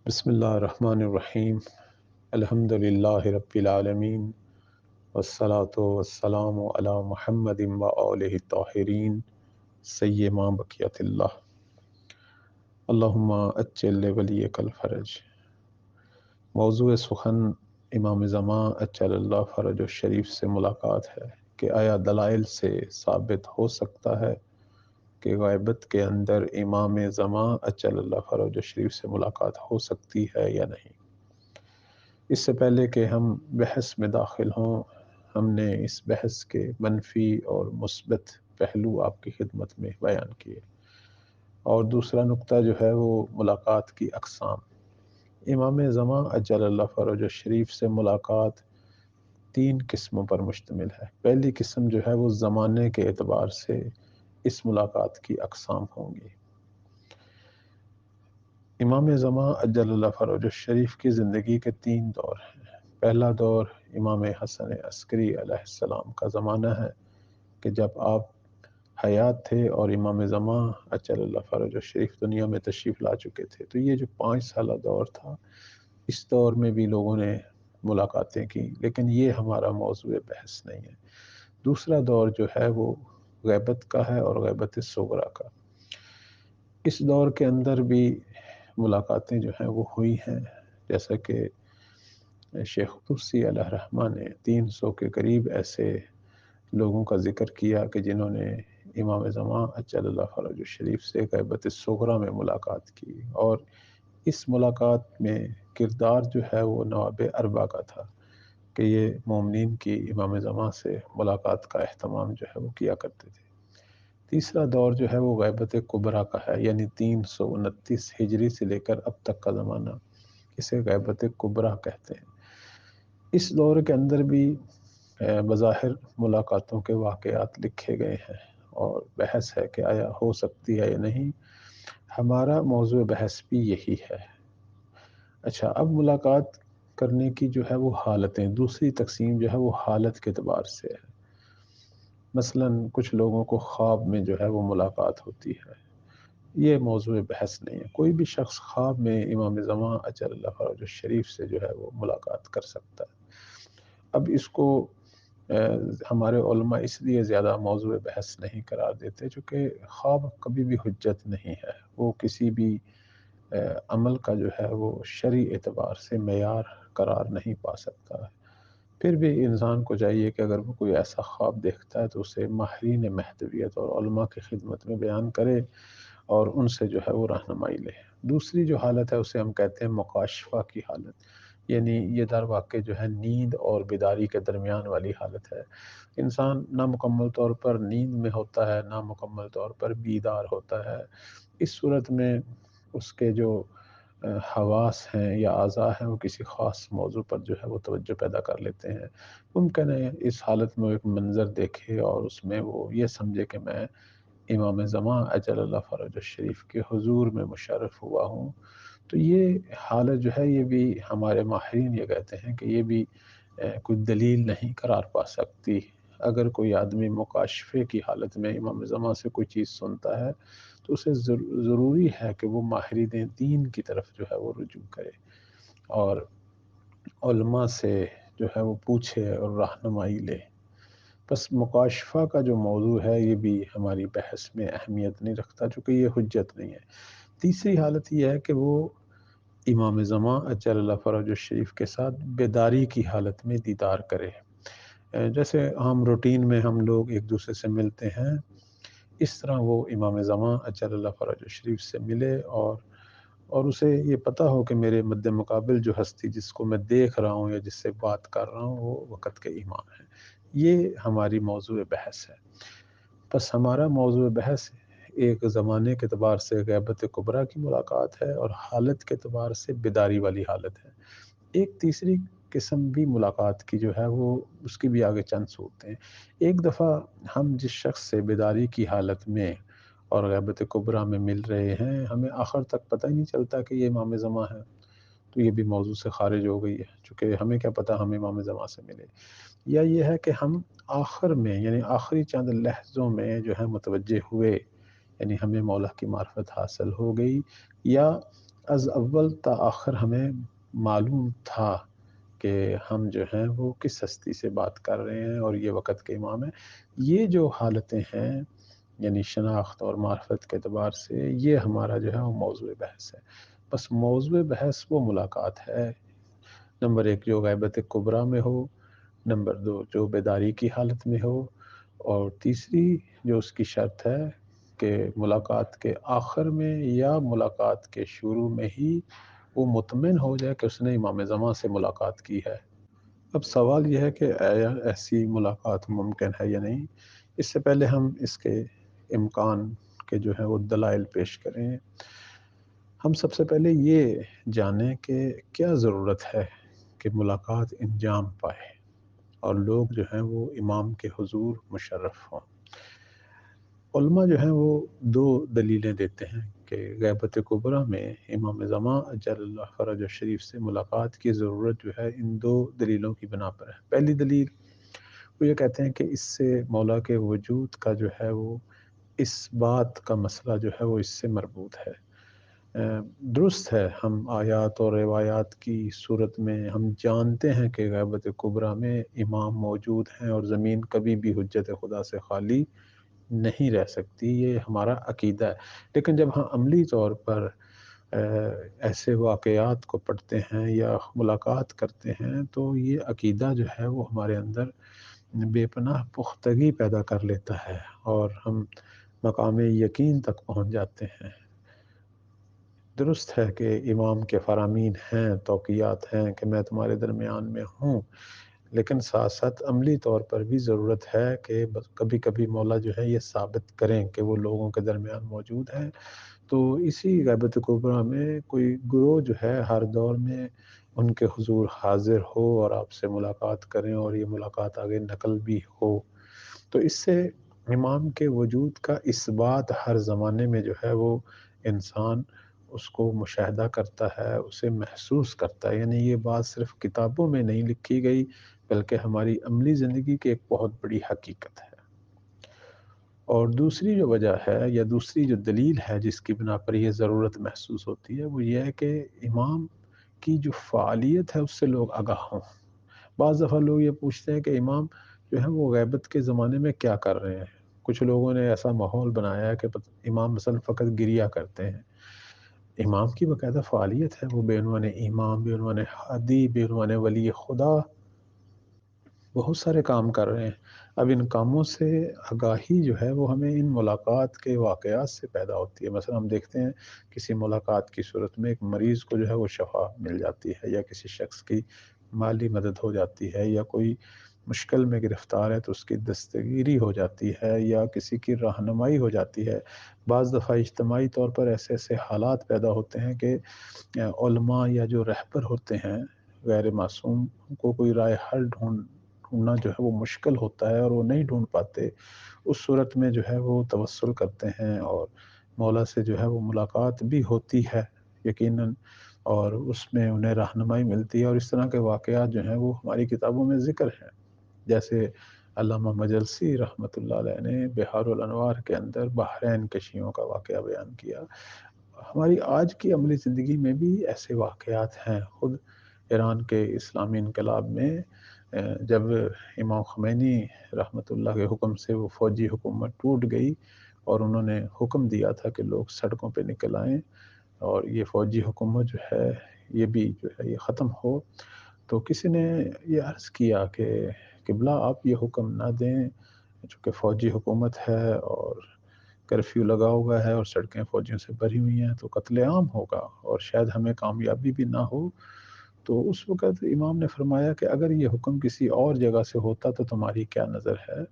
بسم اللہ الرحمن الرحیم۔ الحمد للہ رب العالمین، والصلاة والسلام علی محمد و آلہ الطاہرین سیما بقیت اللہ۔ اللہم اجل ولیک الفرج۔ موضوع سخن امام زمان اجل اللہ فرج الشریف سے ملاقات ہے کہ آیا دلائل سے ثابت ہو سکتا ہے کہ غیبت کے اندر امام زمان اجل اللہ فرج الشریف سے ملاقات ہو سکتی ہے یا نہیں۔ اس سے پہلے کہ ہم بحث میں داخل ہوں، ہم نے اس بحث کے منفی اور مثبت پہلو آپ کی خدمت میں بیان کیے، اور دوسرا نقطہ جو ہے وہ ملاقات کی اقسام۔ امام زمان اجل اللہ فرج الشریف سے ملاقات 3 قسموں پر مشتمل ہے۔ پہلی قسم جو ہے وہ زمانے کے اعتبار سے اس ملاقات کی اقسام ہوں گی۔ امام زمان اجل اللہ فرج الشریف کی زندگی کے 3 دور ہیں۔ پہلا دور امام حسن عسکری علیہ السلام کا زمانہ ہے کہ جب آپ حیات تھے اور امام زمان اجل اللہ فرج الشریف دنیا میں تشریف لا چکے تھے۔ تو یہ جو 5 سالہ دور تھا، اس دور میں بھی لوگوں نے ملاقاتیں کی، لیکن یہ ہمارا موضوع بحث نہیں ہے۔ دوسرا دور جو ہے وہ غیبت کا ہے، اور غیبت صغریٰ کا۔ اس دور کے اندر بھی ملاقاتیں جو ہیں وہ ہوئی ہیں، جیسا کہ شیخ طرسی علیہ الرحمہ نے 300 کے قریب ایسے لوگوں کا ذکر کیا کہ جنہوں نے امام زمان اجل اللہ فرج الشریف سے غیبت صغریٰ میں ملاقات کی، اور اس ملاقات میں کردار جو ہے وہ نواب اربعہ کا تھا کہ یہ مومنین کی امام زمان سے ملاقات کا اہتمام جو ہے وہ کیا کرتے تھے۔ تیسرا دور جو ہے وہ غیبت کبریٰ کا ہے، یعنی 329 ہجری سے لے کر اب تک کا زمانہ، اسے غیبت کبریٰ کہتے ہیں۔ اس دور کے اندر بھی بظاہر ملاقاتوں کے واقعات لکھے گئے ہیں، اور بحث ہے کہ آیا ہو سکتی ہے یا نہیں۔ ہمارا موضوع بحث بھی یہی ہے۔ اچھا، اب ملاقات کرنے کی جو ہے وہ حالتیں، دوسری تقسیم جو ہے وہ حالت کے اعتبار سے ہے۔ مثلا کچھ لوگوں کو خواب میں جو ہے وہ ملاقات ہوتی ہے، یہ موضوع بحث نہیں ہے۔ کوئی بھی شخص خواب میں امام زمان اجل اللہ فرج الشریف سے جو ہے وہ ملاقات کر سکتا ہے۔ اب اس کو ہمارے علماء اس لیے زیادہ موضوع بحث نہیں قرار دیتے چونکہ خواب کبھی بھی حجت نہیں ہے، وہ کسی بھی عمل کا جو ہے وہ شرعی اعتبار سے معیار قرار نہیں پا سکتا ہے۔ پھر بھی انسان کو چاہیے کہ اگر وہ کوئی ایسا خواب دیکھتا ہے تو اسے ماہرین مہدویت اور علماء کی خدمت میں بیان کرے اور ان سے جو ہے وہ رہنمائی لے۔ دوسری جو حالت ہے اسے ہم کہتے ہیں مکاشفہ کی حالت، یعنی یہ در واقع جو ہے نیند اور بیداری کے درمیان والی حالت ہے۔ انسان نہ مکمل طور پر نیند میں ہوتا ہے، نہ مکمل طور پر بیدار ہوتا ہے۔ اس صورت میں اس کے جو حواس ہیں یا اعضاء ہیں وہ کسی خاص موضوع پر جو ہے وہ توجہ پیدا کر لیتے ہیں۔ ممکن ہے اس حالت میں وہ ایک منظر دیکھے اور اس میں وہ یہ سمجھے کہ میں امام زمان اجل اللہ فرج الشریف کے حضور میں مشرف ہوا ہوں۔ تو یہ حالت جو ہے یہ بھی ہمارے ماہرین یہ کہتے ہیں کہ یہ بھی کوئی دلیل نہیں قرار پا سکتی۔ اگر کوئی آدمی مکاشفے کی حالت میں امام زمان سے کوئی چیز سنتا ہے تو اسے ضروری ہے کہ وہ ماہرین دین کی طرف جو ہے وہ رجوع کرے اور علماء سے جو ہے وہ پوچھے اور رہنمائی لے۔ بس مکاشفہ کا جو موضوع ہے یہ بھی ہماری بحث میں اہمیت نہیں رکھتا چونکہ یہ حجت نہیں ہے۔ تیسری حالت یہ ہے کہ وہ امام زمان اجل اللہ فرج الشریف کے ساتھ بیداری کی حالت میں دیدار کرے۔ جیسے ہم روٹین میں ہم لوگ ایک دوسرے سے ملتے ہیں، اس طرح وہ امام زمان اجل اللہ فرج الشریف سے ملے اور اسے یہ پتہ ہو کہ میرے مد مقابل جو ہستی جس کو میں دیکھ رہا ہوں یا جس سے بات کر رہا ہوں وہ وقت کے امام ہیں۔ یہ ہماری موضوع بحث ہے۔ بس ہمارا موضوع بحث ایک زمانے کے اعتبار سے غیبت کبریٰ کی ملاقات ہے اور حالت کے اعتبار سے بیداری والی حالت ہے۔ ایک تیسری قسم بھی ملاقات کی جو ہے وہ اس کی بھی آگے چند صورتیں ہیں۔ ایک دفعہ ہم جس شخص سے بیداری کی حالت میں اور غیبت کبریٰ میں مل رہے ہیں، ہمیں آخر تک پتہ ہی نہیں چلتا کہ یہ امام زمان ہے، تو یہ بھی موضوع سے خارج ہو گئی ہے، چونکہ ہمیں کیا پتہ ہم امام زمان سے ملے۔ یا یہ ہے کہ ہم آخر میں یعنی آخری چند لحظوں میں جو ہے متوجہ ہوئے، یعنی ہمیں مولا کی معرفت حاصل ہو گئی، یا از اول تا آخر ہمیں معلوم تھا کہ ہم جو ہیں وہ کس ہستی سے بات کر رہے ہیں اور یہ وقت کے امام ہیں۔ یہ جو حالتیں ہیں یعنی شناخت اور معرفت کے اعتبار سے یہ ہمارا جو ہے وہ موضوع بحث ہے۔ بس موضوع بحث وہ ملاقات ہے، نمبر ایک جو غیبت کبریٰ میں ہو، نمبر دو جو بیداری کی حالت میں ہو، اور تیسری جو اس کی شرط ہے کہ ملاقات کے آخر میں یا ملاقات کے شروع میں ہی وہ مطمئن ہو جائے کہ اس نے امام زمان سے ملاقات کی ہے۔ اب سوال یہ ہے کہ آیا ایسی ملاقات ممکن ہے یا نہیں؟ اس سے پہلے ہم اس کے امکان کے جو ہے وہ دلائل پیش کریں۔ ہم سب سے پہلے یہ جانیں کہ کیا ضرورت ہے کہ ملاقات انجام پائے اور لوگ جو ہیں وہ امام کے حضور مشرف ہوں۔ علماء جو ہیں وہ دو دلیلیں دیتے ہیں کہ غیبت کبریٰ میں امام زمان اجل اللہ فرجہ شریف سے ملاقات کی ضرورت جو ہے ان دو دلیلوں کی بنا پر ہے۔ پہلی دلیل وہ یہ کہتے ہیں کہ اس سے مولا کے وجود کا جو ہے وہ اس بات کا مسئلہ جو ہے وہ اس سے مربوط ہے۔ درست ہے ہم آیات اور روایات کی صورت میں ہم جانتے ہیں کہ غیبت کبریٰ میں امام موجود ہیں اور زمین کبھی بھی حجت خدا سے خالی نہیں رہ سکتی، یہ ہمارا عقیدہ ہے۔ لیکن جب ہم عملی طور پر ایسے واقعات کو پڑھتے ہیں یا ملاقات کرتے ہیں تو یہ عقیدہ جو ہے وہ ہمارے اندر بے پناہ پختگی پیدا کر لیتا ہے اور ہم مقام یقین تک پہنچ جاتے ہیں۔ درست ہے کہ امام کے فرامین ہیں، توقیات ہیں کہ میں تمہارے درمیان میں ہوں، لیکن ساتھ ساتھ عملی طور پر بھی ضرورت ہے کہ کبھی کبھی مولا جو ہے یہ ثابت کریں کہ وہ لوگوں کے درمیان موجود ہیں۔ تو اسی غیبت کبریٰ میں کوئی گروہ جو ہے ہر دور میں ان کے حضور حاضر ہو اور آپ سے ملاقات کریں اور یہ ملاقات آگے نقل بھی ہو، تو اس سے امام کے وجود کا اس بات ہر زمانے میں جو ہے وہ انسان اس کو مشاہدہ کرتا ہے، اسے محسوس کرتا ہے۔ یعنی یہ بات صرف کتابوں میں نہیں لکھی گئی بلکہ ہماری عملی زندگی کی ایک بہت بڑی حقیقت ہے۔ اور دوسری جو وجہ ہے یا دوسری جو دلیل ہے جس کی بنا پر یہ ضرورت محسوس ہوتی ہے وہ یہ ہے کہ امام کی جو فعالیت ہے اس سے لوگ آگاہ ہوں۔ بعض دفعہ لوگ یہ پوچھتے ہیں کہ امام جو ہے وہ غیبت کے زمانے میں کیا کر رہے ہیں۔ کچھ لوگوں نے ایسا ماحول بنایا ہے کہ امام مثلا فقط گریہ کرتے ہیں۔ امام کی باقاعدہ فعالیت ہے، وہ بے عنوان امام، بے عنوان ہادی، بے عنوان ولی خدا بہت سارے کام کر رہے ہیں۔ اب ان کاموں سے آگاہی جو ہے وہ ہمیں ان ملاقات کے واقعات سے پیدا ہوتی ہے۔ مثلا ہم دیکھتے ہیں کسی ملاقات کی صورت میں ایک مریض کو جو ہے وہ شفا مل جاتی ہے، یا کسی شخص کی مالی مدد ہو جاتی ہے، یا کوئی مشکل میں گرفتار ہے تو اس کی دستگیری ہو جاتی ہے، یا کسی کی رہنمائی ہو جاتی ہے۔ بعض دفعہ اجتماعی طور پر ایسے ایسے حالات پیدا ہوتے ہیں کہ علماء یا جو رہبر ہوتے ہیں غیر معصوم کو کوئی رائے حل ڈھونڈنا جو ہے وہ مشکل ہوتا ہے اور وہ نہیں ڈھونڈ پاتے۔ اس صورت میں جو ہے وہ توسل کرتے ہیں اور مولا سے جو ہے وہ ملاقات بھی ہوتی ہے یقیناً، اور اس میں انہیں رہنمائی ملتی ہے۔ اور اس طرح کے واقعات جو ہیں وہ ہماری کتابوں میں ذکر ہیں، جیسے علامہ مجلسی رحمۃ اللہ علیہ نے بحار الانوار کے اندر بحرین کشیوں کا واقعہ بیان کیا۔ ہماری آج کی عملی زندگی میں بھی ایسے واقعات ہیں۔ خود ایران کے اسلامی انقلاب میں جب امام خمینی رحمۃ اللہ کے حکم سے وہ فوجی حکومت ٹوٹ گئی اور انہوں نے حکم دیا تھا کہ لوگ سڑکوں پہ نکل آئیں اور یہ فوجی حکومت جو ہے یہ بھی جو ہے یہ ختم ہو، تو کسی نے یہ عرض کیا کہ قبلہ آپ یہ حکم نہ دیں، چونکہ فوجی حکومت ہے اور کرفیو لگا ہوا ہے اور سڑکیں فوجیوں سے بھری ہوئی ہیں تو قتل عام ہوگا اور شاید ہمیں کامیابی بھی نہ ہو۔ تو اس وقت امام نے فرمایا کہ اگر یہ حکم کسی اور جگہ سے ہوتا تو تمہاری کیا نظر ہے؟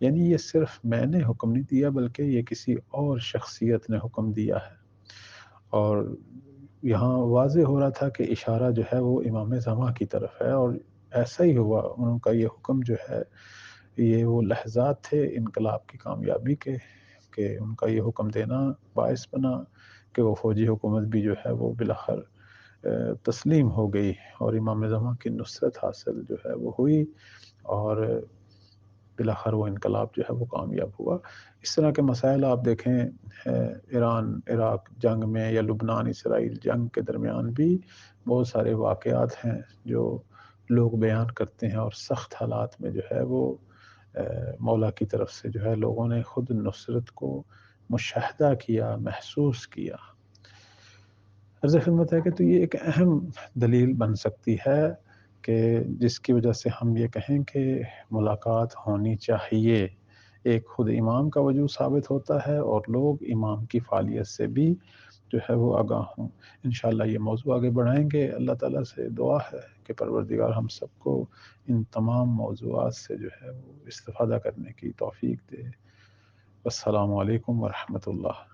یعنی یہ صرف میں نے حکم نہیں دیا بلکہ یہ کسی اور شخصیت نے حکم دیا ہے۔ اور یہاں واضح ہو رہا تھا کہ اشارہ جو ہے وہ امام زمان کی طرف ہے، اور ایسا ہی ہوا۔ ان کا یہ حکم جو ہے یہ وہ لحظات تھے انقلاب کی کامیابی کے کہ ان کا یہ حکم دینا باعث بنا کہ وہ فوجی حکومت بھی جو ہے وہ بالآخر تسلیم ہو گئی اور امام زمان کی نصرت حاصل جو ہے وہ ہوئی۔ اور بالآخر وہ انقلاب جو ہے وہ کامیاب ہوا۔ اس طرح کے مسائل آپ دیکھیں ایران عراق جنگ میں یا لبنان اسرائیل جنگ کے درمیان بھی بہت سارے واقعات ہیں جو لوگ بیان کرتے ہیں، اور سخت حالات میں جو ہے وہ مولا کی طرف سے جو ہے لوگوں نے خود نصرت کو مشاہدہ کیا، محسوس کیا۔ عرض خدمت ہے کہ تو یہ ایک اہم دلیل بن سکتی ہے کہ جس کی وجہ سے ہم یہ کہیں کہ ملاقات ہونی چاہیے۔ ایک خود امام کا وجود ثابت ہوتا ہے اور لوگ امام کی فعالیت سے بھی جو ہے وہ آگاہ ہوں۔ انشاءاللہ یہ موضوع آگے بڑھائیں گے۔ اللہ تعالیٰ سے دعا ہے کہ پروردگار ہم سب کو ان تمام موضوعات سے جو ہے وہ استفادہ کرنے کی توفیق دے۔ السلام علیکم ورحمۃ اللہ۔